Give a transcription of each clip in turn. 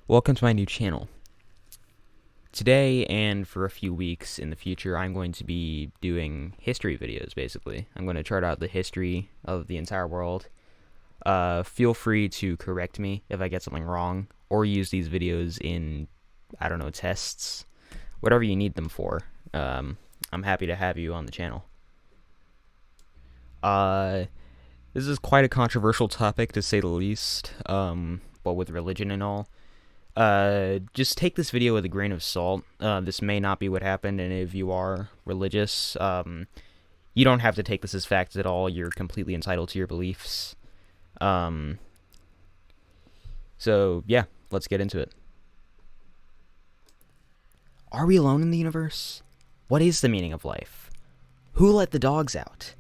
Welcome to my new channel. Today and for a few weeks in the future, I'm going to be doing history videos, basically. I'm going to chart out the history of the entire world. Feel free to correct me if I get something wrong, or use these videos in, I don't know, tests. Whatever you need them for. I'm happy to have you on the channel. This is quite a controversial topic, to say the least, but with religion and all. Just take this video with a grain of salt. This may not be what happened, and if you are religious, you don't have to take this as facts at all. You're completely entitled to your beliefs. So, yeah, let's get into it. Are we alone in the universe? What is the meaning of life? Who let the dogs out?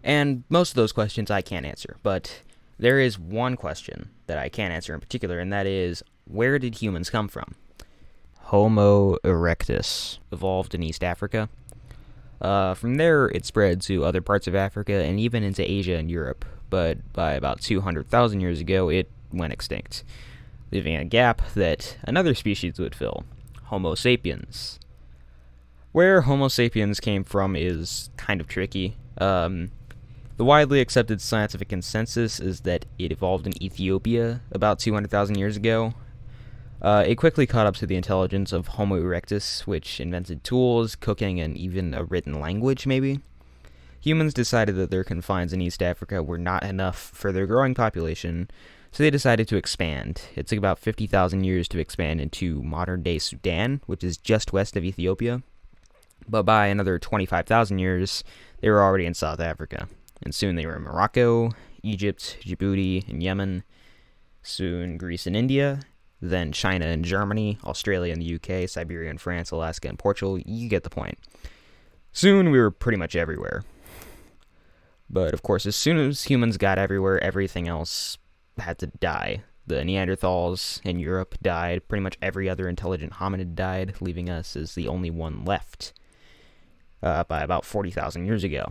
And most of those questions I can't answer, but there is one question that I can answer in particular, and that is, where did humans come from? Homo erectus evolved in East Africa. From there, it spread to other parts of Africa and even into Asia and Europe, but by about 200,000 years ago, it went extinct, leaving a gap that another species would fill, Homo sapiens. Where Homo sapiens came from is kind of tricky. The widely accepted scientific consensus is that it evolved in Ethiopia about 200,000 years ago. It quickly caught up to the intelligence of Homo erectus, which invented tools, cooking, and even a written language, maybe. Humans decided that their confines in East Africa were not enough for their growing population, so they decided to expand. It took about 50,000 years to expand into modern-day Sudan, which is just west of Ethiopia. But by another 25,000 years, they were already in South Africa. And soon they were in Morocco, Egypt, Djibouti, and Yemen. Soon Greece and India. Then China and Germany, Australia and the UK, Siberia and France, Alaska and Portugal. You get the point. Soon we were pretty much everywhere. But of course, as soon as humans got everywhere, everything else had to die. The Neanderthals in Europe died. Pretty much every other intelligent hominid died, leaving us as the only one left by about 40,000 years ago.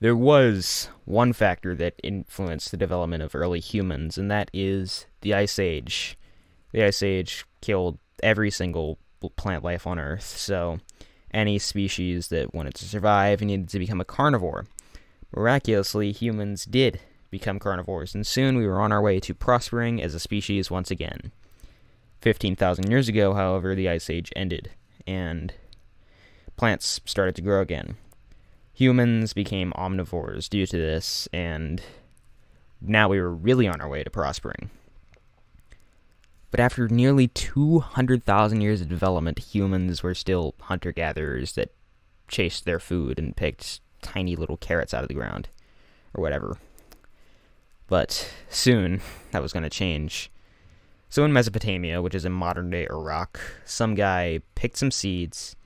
There was one factor that influenced the development of early humans, and that is the Ice Age. The Ice Age killed every single plant life on Earth, so any species that wanted to survive needed to become a carnivore. Miraculously, humans did become carnivores, and soon we were on our way to prospering as a species once again. 15,000 years ago, however, the Ice Age ended, and plants started to grow again. Humans became omnivores due to this, and now we were really on our way to prospering. But after nearly 200,000 years of development, humans were still hunter-gatherers that chased their food and picked tiny little carrots out of the ground, or whatever. But soon, that was going to change. So in Mesopotamia, which is in modern-day Iraq, some guy picked some seeds,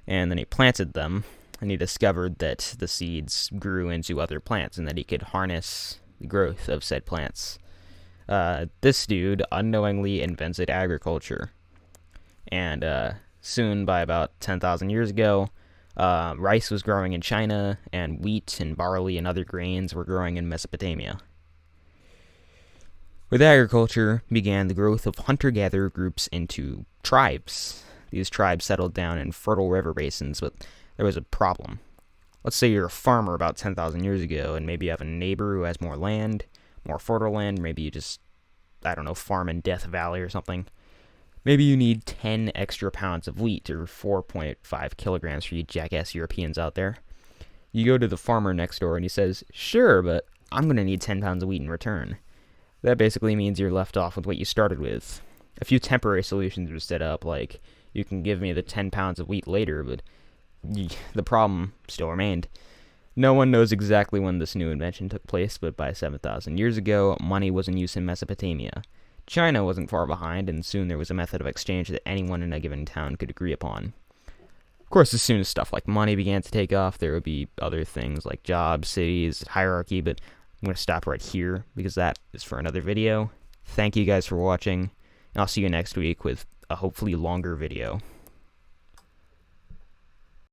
and then he planted them, and he discovered that the seeds grew into other plants and that he could harness the growth of said plants. This dude unknowingly invented agriculture. And soon, by about 10,000 years ago, rice was growing in China, and wheat and barley and other grains were growing in Mesopotamia. With agriculture began the growth of hunter-gatherer groups into tribes. These tribes settled down in fertile river basins, but there was a problem. Let's say you're a farmer about 10,000 years ago, and maybe you have a neighbor who has more land, more fertile land. Maybe you just, I don't know, farm in Death Valley or something. Maybe you need 10 extra pounds of wheat, or 4.5 kilograms for you jackass Europeans out there. You go to the farmer next door, and he says, sure, but I'm going to need 10 pounds of wheat in return. That basically means you're left off with what you started with. A few temporary solutions were set up, like, you can give me the 10 pounds of wheat later, but the problem still remained. No one knows exactly when this new invention took place, but by 7,000 years ago, money was in use in Mesopotamia. China wasn't far behind, and soon there was a method of exchange that anyone in a given town could agree upon. Of course, as soon as stuff like money began to take off, there would be other things like jobs, cities, hierarchy, but I'm going to stop right here because that is for another video. Thank you guys for watching, and I'll see you next week with a hopefully longer video.